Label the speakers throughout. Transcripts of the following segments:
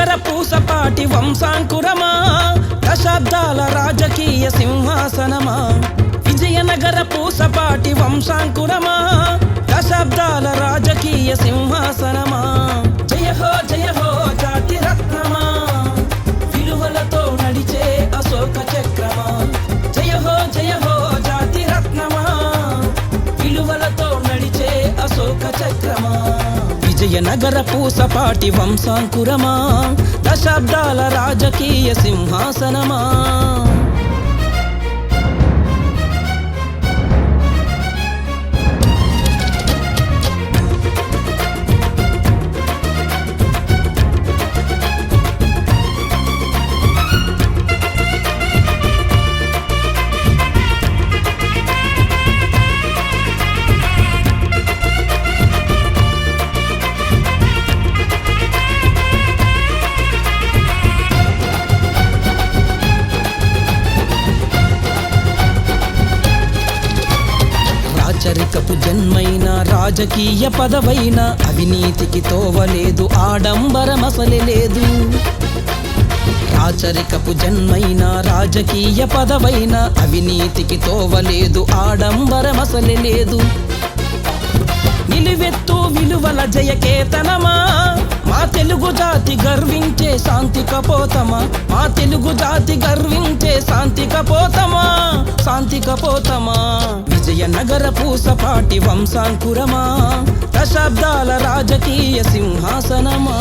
Speaker 1: విజయనగర పూసపాటి వంశాంకురమా, దశాబ్దాల రాజకీయ సింహాసనమా. విజయనగర పూసపాటి వంశాంకురమా, దశాబ్దాల రాజకీయ సింహాసనమా. జయ హో జాతి రత్నమా, విలువలతో నడిచే అశోక చక్రమా. జయ హో జాతి రత్నమా, విలువలతో నడిచే అశోక చక్రమా. విజయనగర పూసపాటి వంశాంకురమా, దశాబ్దాల రాజకీయ సింహాసనమా. రాచరికపు జన్మైన రాజకీయ పదవైన అవినీతికి తోవలేదు, ఆడంబరమసలే లేదు. రాచరికపు జన్మైన రాజకీయ పదవైన అవినీతికి తోవలేదు, ఆడంబరమసలే లేదు. నిలువెత్తు విలువల జయకేతనమా, మా తెలుగు జాతి గర్వించే శాంతి కపోతమా. మా తెలుగు జాతి గర్వించే శాంతి కపోతమా, శాంతి కపోతమా. విజయనగర పూసపాటి వంశాంకురమా, దశాబ్దాల రాజకీయ సింహాసనమా.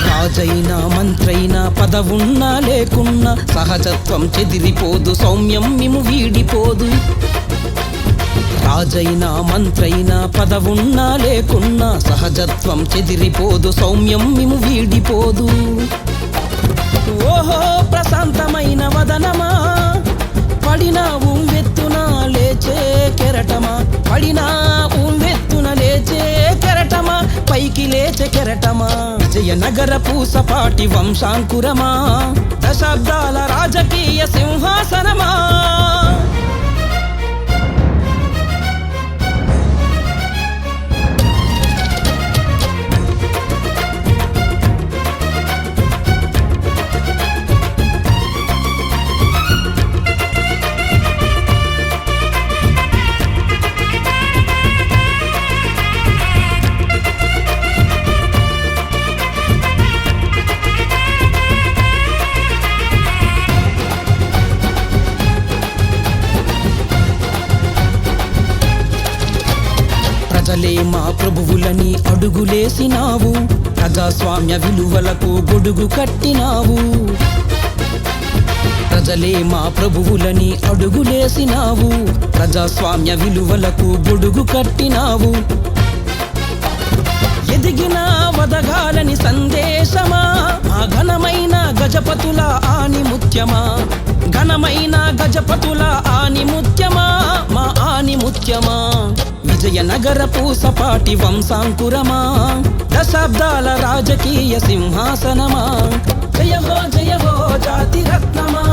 Speaker 1: రాజైనా మంత్రైనా పదవున్నా లేకున్నా సహజత్వం చెదిరిపోదు, సౌమ్యం మిము వీడిపోదు. రాజైనా మంత్రైనా పదవున్నా లేకున్నా సహజత్వం చెదిరిపోదు, సౌమ్యం మిము వీడిపోదు. ఓహో ప్రశాంతమైన వదనమా, పడినా ఉవ్వెత్తున లేచే కెరటమా. పడినా ఉవ్వెత్తున లేచే కెరటమా, పైకి లేచే కెరటమా. విజయనగర పూసపాటి వంశాంకురమా, దశాబ్దాల రాజకీయ సింహాసనమా. ప్రజలే మా ప్రభువులని అడుగులేసినావు, ప్రజాస్వామ్య విలువలకు గొడుగు కట్టినావు. ప్రజలే మా ప్రభువులని అడుగులేసినావు, ప్రజాస్వామ్య విలువలకు గొడుగు కట్టినావు. ఎదిగిన వదగాలని సందేశమా, ఆ ఘనమైన గజపతుల ఆనిముత్యమా. ఘనమైన గజపతుల ఆనిముత్యమా, మా ఆనిముత్యమా. విజయనగర పూసపాటి వంశాంకురమా, దశాబ్దాల రాజకీయ సింహాసనమా. జయ హో జాతి రత్నమా,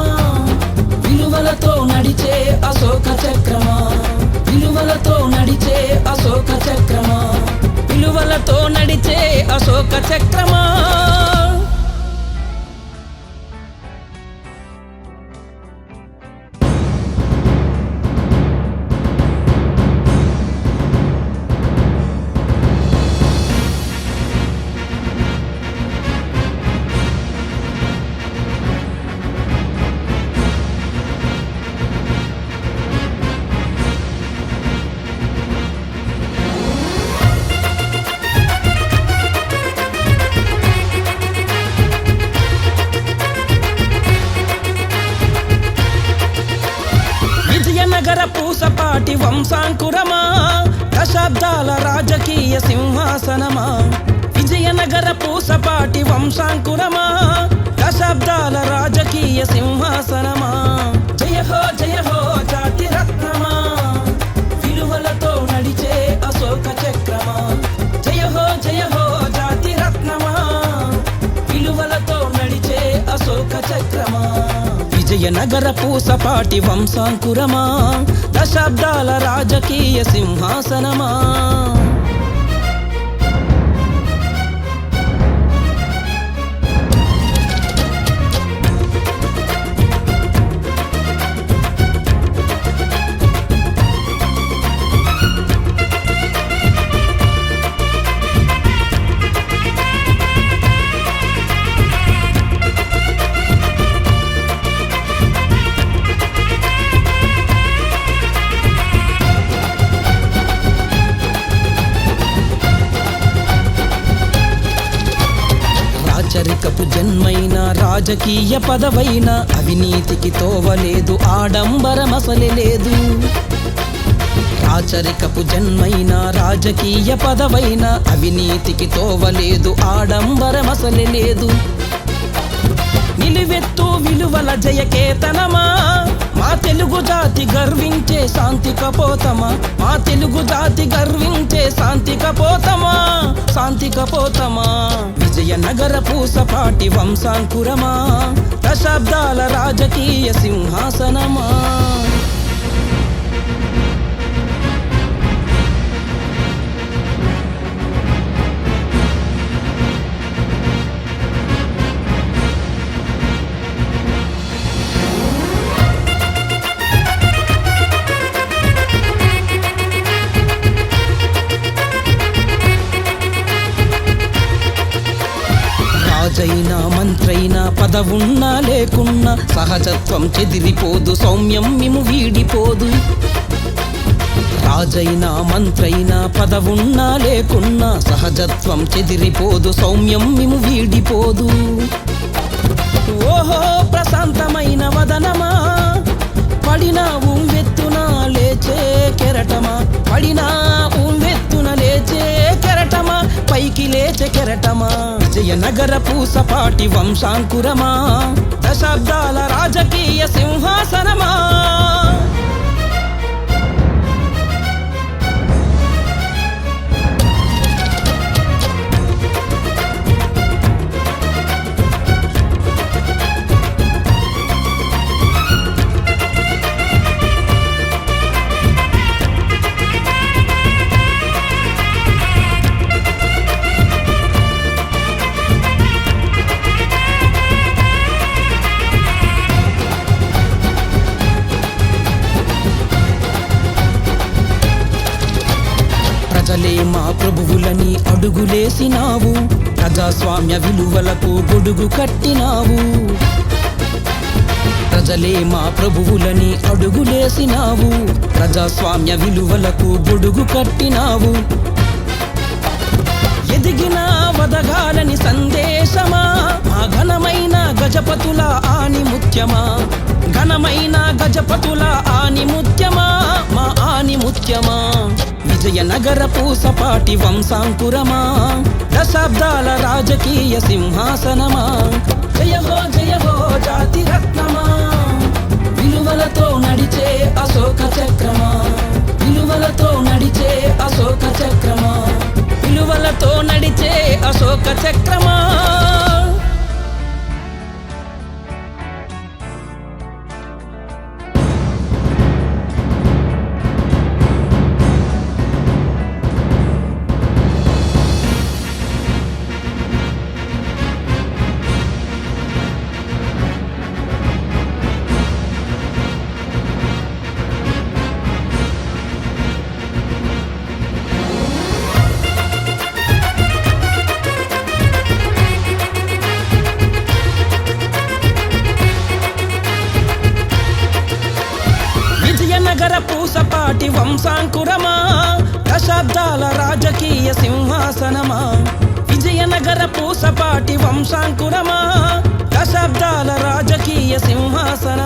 Speaker 1: విలువలతో నడిచే అశోక చక్రమా. విలువలతో నడిచే అశోక చక్రమా. విలువలతో నడిచే అశోక చక్రమా. విజయనగర పూసపాటి వంశాంకురమా, దశాబ్దాల రాజకీయ సింహాసనమా. విజయనగర పూసపాటి వంశాంకురమా, దశాబ్దాల రాజకీయ సింహాసనమా. జయ హో జాతి రత్న విజయనగర పూసపాటి వంశాంకురమా, దశాబ్దాల రాజకీయ సింహాసనమా. రాచరికపు జన్మైన రాజకీయ పదవైన అవినీతికి తోవలేదు, ఆడంబరమసలే లేదు. రాచరికపు జన్మైన రాజకీయ పదవైన అవినీతికి తోవలేదు, ఆడంబరమసలే లేదు. నిలువెత్తు విలువల జయకేతనమా, మా తెలుగు జాతి గర్వించే శాంతి కపోతమా, మా తెలుగు జాతి గర్వించే శాంతి కపోతమా, శాంతి కపోతమా. విజయనగర పూసపాటి వంశాంకురమా, దశాబ్దాల రాజకీయ సింహాసనమా. రాజైనా మంత్రైనా పదవున్నా లేకున్నా సహజత్వం చెదిరిపోదు, సౌమ్యం మిము వీడిపోదు. రాజైనా మంత్రైనా పదవున్నా లేకున్నా సహజత్వం చెదిరిపోదు, సౌమ్యం మిము వీడిపోదు. ఓహో ప్రశాంతమైన వదనమా, పడినా ఊవెత్తున లేచే కెరటమా, పడినా ఊవెత్తున లేచే కెరటమా, పైకి లేచే కెరటమా. విజయనగర పూసపాటి వంశాంకురమా, దశాబ్దాల రాజకీయ సింహాసనమా. ప్రజలే మా ప్రభువులని అడుగులేసినావు, ప్రజాస్వామ్య విలువలకు గొడుగు కట్టినావు. ప్రజలే మా ప్రభువులని అడుగులేసినావు, ప్రజాస్వామ్య విలువలకు గొడుగు కట్టినావు. ఎదిగిన వదగాలని సందేశమా, మా ఘనమైన గజపతుల ఆనిముత్యమా, ఘనమైన గజపతుల ఆనిముత్యమా, మా ఆనిముత్యమా. విజయనగర పూసపాటి వంశాంకురమా, దశాబ్దాల రాజకీయ సింహాసనమా. జయ హో జాతి రత్నమా, విలువలతో నడిచే అశోక చక్రమా, విలువలతో నడిచే అశోక చక్రమా, విలువలతో నడిచే అశోక చక్రమా. విజయనగర పూసపాటి వంశాంకురమా, దశాబ్దాల రాజకీయ సింహాసనమా. విజయనగర పూసపాటి వంశాంకురమా, దశాబ్దాల రాజకీయ సింహాసనమా.